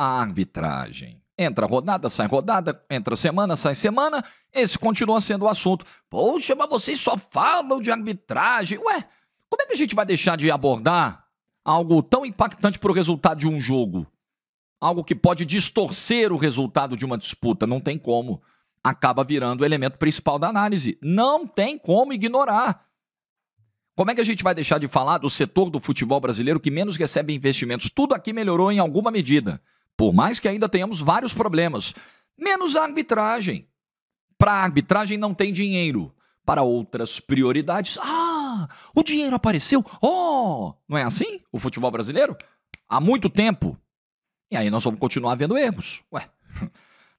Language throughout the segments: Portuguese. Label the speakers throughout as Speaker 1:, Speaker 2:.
Speaker 1: a arbitragem. Entra rodada, entra semana, sai semana, esse continua sendo o assunto. Poxa, mas vocês só falam de arbitragem. Ué, como é que a gente vai deixar de abordar algo tão impactante para o resultado de um jogo? Algo que pode distorcer o resultado de uma disputa. Não tem como. Acaba virando o elemento principal da análise. Não tem como ignorar. Como é que a gente vai deixar de falar do setor do futebol brasileiro que menos recebe investimentos? Tudo aqui melhorou em alguma medida. Por mais que ainda tenhamos vários problemas. Menos a arbitragem. Para a arbitragem não tem dinheiro. Para outras prioridades, o dinheiro apareceu. Não é assim o futebol brasileiro? Há muito tempo. E aí nós vamos continuar vendo erros. Ué,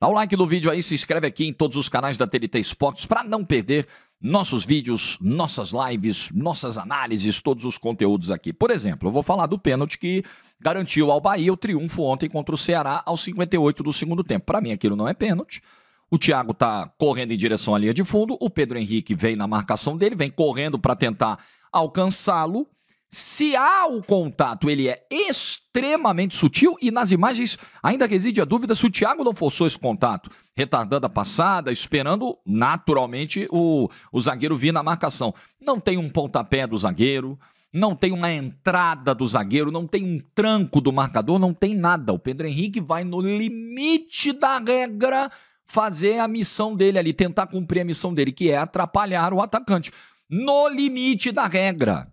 Speaker 1: dá o like no vídeo aí, se inscreve aqui em todos os canais da TNT Esportes para não perder nossos vídeos, nossas lives, nossas análises, todos os conteúdos aqui. Por exemplo, eu vou falar do pênalti que garantiu ao Bahia o triunfo ontem contra o Ceará aos 58 do segundo tempo. Para mim aquilo não é pênalti. O Thiago está correndo em direção à linha de fundo, o Pedro Henrique vem na marcação dele, vem correndo para tentar alcançá-lo. Se há o contato, ele é extremamente sutil e nas imagens ainda reside a dúvida se o Thiago não forçou esse contato, retardando a passada, esperando naturalmente o zagueiro vir na marcação. Não tem um pontapé do zagueiro, não tem uma entrada do zagueiro, não tem um tranco do marcador, não tem nada. O Pedro Henrique vai no limite da regra fazer a missão dele ali, tentar cumprir a missão dele, que é atrapalhar o atacante. No limite da regra.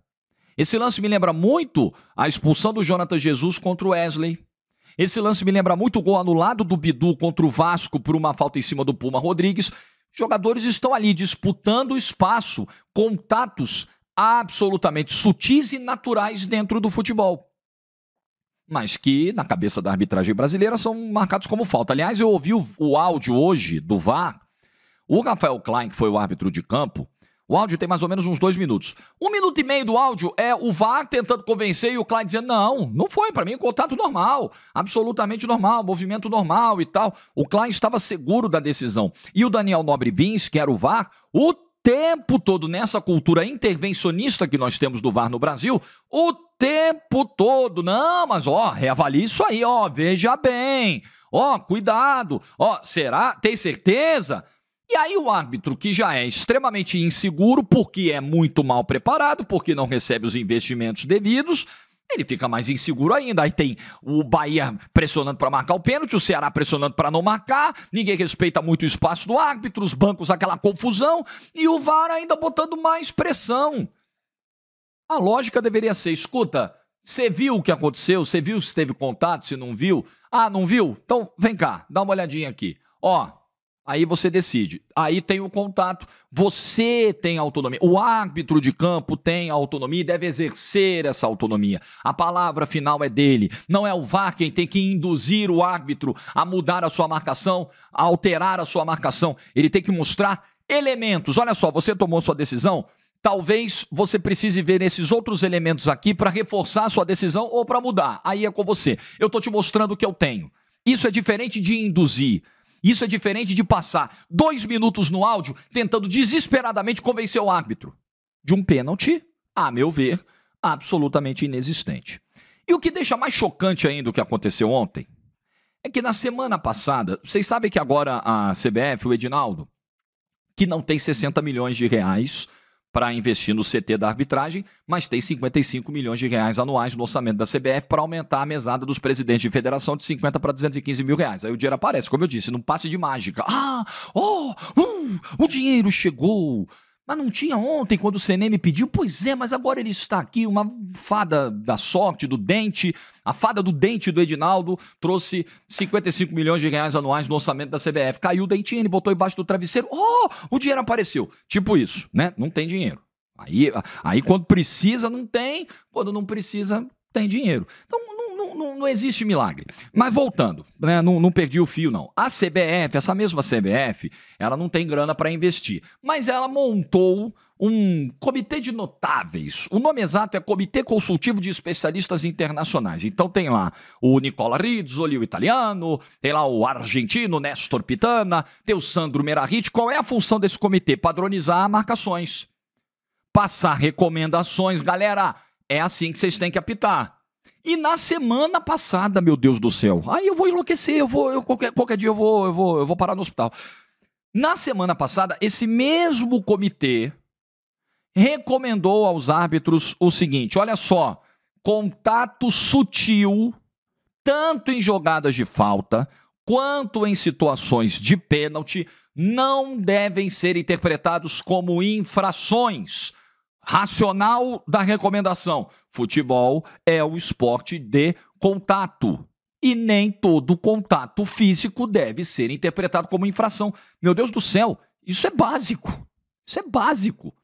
Speaker 1: Esse lance me lembra muito a expulsão do Jonathan Jesus contra o Wesley. Esse lance me lembra muito o gol anulado do Bidu contra o Vasco por uma falta em cima do Puma Rodrigues. Jogadores estão ali disputando espaço, contatos absolutamente sutis e naturais dentro do futebol. Mas que, na cabeça da arbitragem brasileira, são marcados como falta. Aliás, eu ouvi o áudio hoje do VAR. O Rafael Klein, que foi o árbitro de campo, o áudio tem mais ou menos uns 2 minutos. 1 minuto e meio do áudio é o VAR tentando convencer e o Klein dizendo, não foi, para mim, contato normal, absolutamente normal, movimento normal e tal. O Klein estava seguro da decisão. E o Daniel Nobre Bins, que era o VAR, o tempo todo nessa cultura intervencionista que nós temos do VAR no Brasil, o tempo todo, não, mas reavalie isso aí, veja bem, cuidado, será? Tem certeza? E aí o árbitro, que já é extremamente inseguro, porque é muito mal preparado, porque não recebe os investimentos devidos, ele fica mais inseguro ainda. Aí tem o Bahia pressionando para marcar o pênalti, o Ceará pressionando para não marcar, ninguém respeita muito o espaço do árbitro, os bancos, aquela confusão, e o VAR ainda botando mais pressão. A lógica deveria ser, escuta, você viu o que aconteceu? Você viu se teve contato, se não viu? Não viu? Então vem cá, dá uma olhadinha aqui. Aí você decide. Aí tem o contato, você tem autonomia. O árbitro de campo tem autonomia e deve exercer essa autonomia. A palavra final é dele. Não é o VAR quem tem que induzir o árbitro a mudar a sua marcação, a alterar a sua marcação. Ele tem que mostrar elementos. Olha só, você tomou sua decisão, talvez você precise ver esses outros elementos aqui para reforçar a sua decisão ou para mudar. Aí é com você. Eu estou te mostrando o que eu tenho. Isso é diferente de induzir. Isso é diferente de passar 2 minutos no áudio tentando desesperadamente convencer o árbitro de um pênalti, a meu ver, absolutamente inexistente. E o que deixa mais chocante ainda o que aconteceu ontem é que na semana passada, vocês sabem que agora a CBF, o Edinaldo, que não tem 60 milhões de reais para investir no CT da arbitragem, mas tem 55 milhões de reais anuais no orçamento da CBF para aumentar a mesada dos presidentes de federação de 50 para 215 mil reais. Aí o dinheiro aparece, como eu disse, num passe de mágica. O dinheiro chegou. Mas não tinha ontem quando o CNM pediu? Pois é, mas agora ele está aqui, uma fada da sorte, do dente, a fada do dente do Edinaldo trouxe 55 milhões de reais anuais no orçamento da CBF. Caiu o dentinho, ele botou embaixo do travesseiro, o dinheiro apareceu. Tipo isso, né? Não tem dinheiro. Aí quando precisa, não tem, quando não precisa, tem dinheiro. Então não existe milagre. Mas voltando, né? Não perdi o fio, não. A CBF, essa mesma CBF, ela não tem grana para investir, mas ela montou um comitê de notáveis. O nome exato é Comitê Consultivo de Especialistas Internacionais. Então tem lá o Nicola Rizzoli, o italiano, tem lá o argentino Néstor Pitana, tem o Sandro Meirahit. Qual é a função desse comitê? Padronizar marcações, passar recomendações. Galera, é assim que vocês têm que apitar. E na semana passada, meu Deus do céu, aí eu vou enlouquecer, qualquer dia eu vou parar no hospital. Na semana passada, esse mesmo comitê recomendou aos árbitros o seguinte, olha só, contato sutil, tanto em jogadas de falta, quanto em situações de pênalti, não devem ser interpretados como infrações. Racional da recomendação. Futebol é o esporte de contato. E nem todo contato físico deve ser interpretado como infração. Meu Deus do céu, isso é básico. Isso é básico.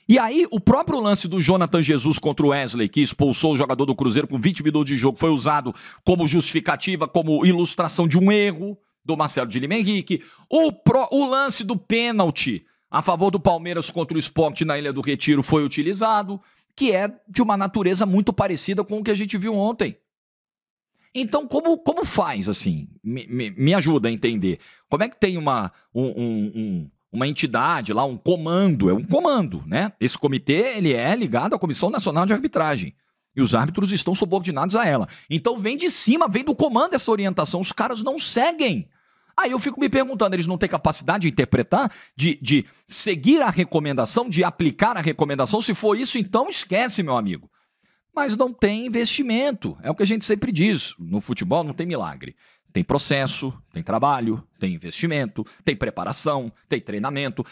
Speaker 1: E aí, o próprio lance do Jonathan Jesus contra o Wesley, que expulsou o jogador do Cruzeiro com 20 minutos de jogo, foi usado como justificativa, como ilustração de um erro do Marcelo de Lima Henrique. O lance do pênalti a favor do Palmeiras contra o Sport na Ilha do Retiro foi utilizado, que é de uma natureza muito parecida com o que a gente viu ontem. Então, como faz, assim? Me ajuda a entender. Como é que tem uma entidade lá, um comando, é um comando, né? Esse comitê, ele é ligado à Comissão Nacional de Arbitragem. E os árbitros estão subordinados a ela. Então, vem de cima, vem do comando essa orientação. Os caras não seguem. Aí eu fico me perguntando, eles não têm capacidade de interpretar, de seguir a recomendação, de aplicar a recomendação? Se for isso, então esquece, meu amigo. Mas não tem investimento, é o que a gente sempre diz. No futebol não tem milagre. Tem processo, tem trabalho, tem investimento, tem preparação, tem treinamento.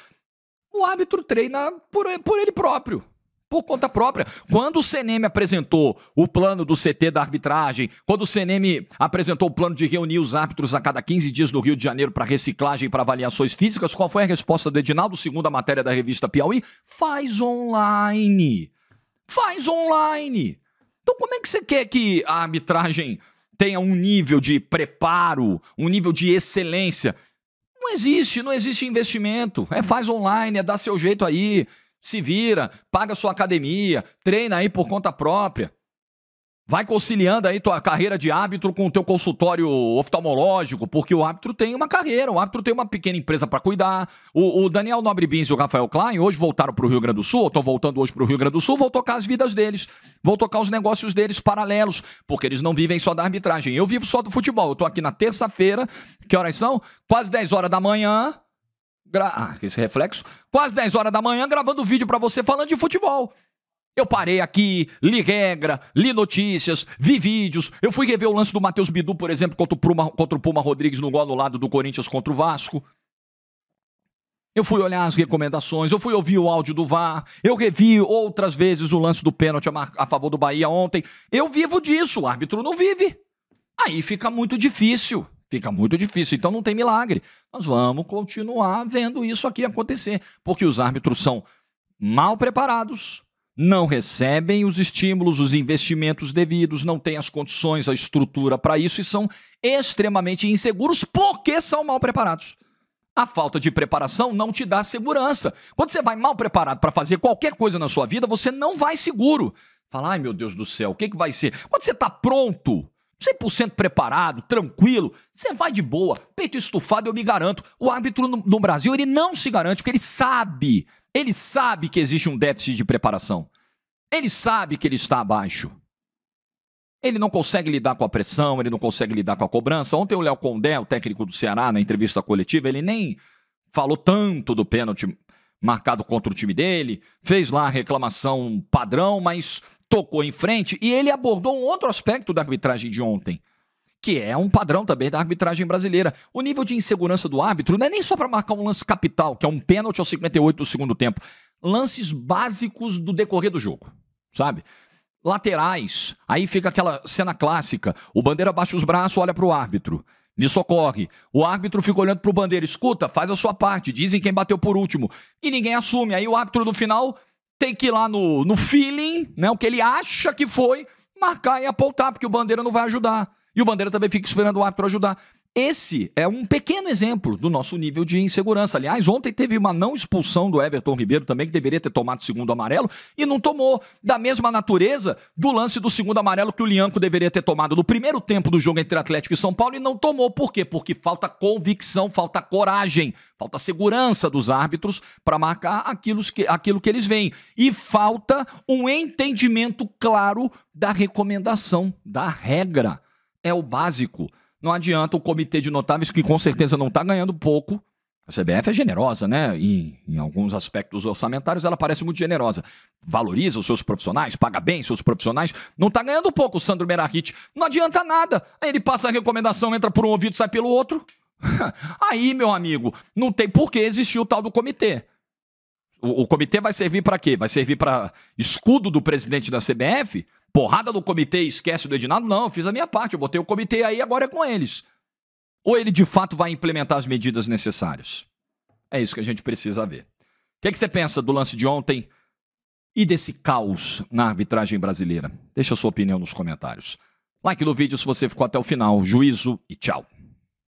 Speaker 1: O árbitro treina por ele próprio. Por conta própria. Quando o CNM apresentou o plano do CT da arbitragem, quando o CNM apresentou o plano de reunir os árbitros a cada 15 dias no Rio de Janeiro para reciclagem e para avaliações físicas, qual foi a resposta do Edinaldo, segundo a matéria da revista Piauí? Faz online. Faz online. Então como é que você quer que a arbitragem tenha um nível de preparo, um nível de excelência? Não existe investimento. Faz online, dá seu jeito aí. Se vira, paga sua academia, treina aí por conta própria. Vai conciliando aí tua carreira de árbitro com o teu consultório oftalmológico, porque o árbitro tem uma carreira, o árbitro tem uma pequena empresa para cuidar. O Daniel Nobre Bins e o Rafael Klein hoje voltaram para o Rio Grande do Sul, estão voltando hoje para o Rio Grande do Sul, vão tocar as vidas deles, vão tocar os negócios deles paralelos, porque eles não vivem só da arbitragem. Eu vivo só do futebol, eu tô aqui na terça-feira, que horas são? Quase 10 horas da manhã... esse reflexo. Quase 10 horas da manhã gravando vídeo pra você falando de futebol. Eu parei aqui, li regra, li notícias, vi vídeos. Eu fui rever o lance do Matheus Bidu, por exemplo, contra o Puma Rodrigues no gol anulado do Corinthians contra o Vasco. Eu fui olhar as recomendações, eu fui ouvir o áudio do VAR, eu revi outras vezes o lance do pênalti a favor do Bahia ontem. Eu vivo disso, o árbitro não vive. Aí fica muito difícil. Então não tem milagre. Nós vamos continuar vendo isso aqui acontecer, porque os árbitros são mal preparados, não recebem os estímulos, os investimentos devidos, não têm as condições, a estrutura para isso e são extremamente inseguros porque são mal preparados. A falta de preparação não te dá segurança. Quando você vai mal preparado para fazer qualquer coisa na sua vida, você não vai seguro. Fala, ai meu Deus do céu, o que vai ser? Quando você está pronto, 100% preparado, tranquilo, você vai de boa, peito estufado, eu me garanto. O árbitro no Brasil, ele não se garante, porque ele sabe que existe um déficit de preparação. Ele sabe que ele está abaixo. Ele não consegue lidar com a pressão, ele não consegue lidar com a cobrança. Ontem o Léo Condé, o técnico do Ceará, na entrevista coletiva, ele nem falou tanto do pênalti marcado contra o time dele, fez lá a reclamação padrão, mas tocou em frente e ele abordou um outro aspecto da arbitragem de ontem, que é um padrão também da arbitragem brasileira. O nível de insegurança do árbitro não é nem só para marcar um lance capital, que é um pênalti aos 58 do segundo tempo. Lances básicos do decorrer do jogo, sabe? Laterais, aí fica aquela cena clássica, o Bandeira baixa os braços, olha para o árbitro, me socorre. O árbitro fica olhando pro Bandeira, escuta, faz a sua parte, dizem quem bateu por último. E ninguém assume, aí o árbitro no final tem que ir lá no feeling, né, o que ele acha que foi, marcar e apontar, porque o Bandeira não vai ajudar. E o Bandeira também fica esperando o árbitro ajudar. Esse é um pequeno exemplo do nosso nível de insegurança. Aliás, ontem teve uma não expulsão do Everton Ribeiro também, que deveria ter tomado o segundo amarelo, e não tomou. Da mesma natureza do lance do segundo amarelo que o Lianco deveria ter tomado no primeiro tempo do jogo entre Atlético e São Paulo e não tomou. Por quê? Porque falta convicção, falta coragem, falta segurança dos árbitros para marcar aquilo que eles veem. E falta um entendimento claro da recomendação, da regra. É o básico. Não adianta o comitê de notáveis, que com certeza não está ganhando pouco. A CBF é generosa, né? E em alguns aspectos orçamentários ela parece muito generosa. Valoriza os seus profissionais, paga bem seus profissionais. Não está ganhando pouco o Sandro Merakit. Não adianta nada. Aí ele passa a recomendação, entra por um ouvido, sai pelo outro. Aí, meu amigo, não tem por que existir o tal do comitê. O comitê vai servir para quê? Vai servir para escudo do presidente da CBF? Porrada do comitê e esquece do Edinaldo? Não, eu fiz a minha parte, eu botei o comitê aí, agora é com eles. Ou ele de fato vai implementar as medidas necessárias? É isso que a gente precisa ver. O que você pensa do lance de ontem e desse caos na arbitragem brasileira? Deixa a sua opinião nos comentários. Like no vídeo se você ficou até o final. Juízo e tchau.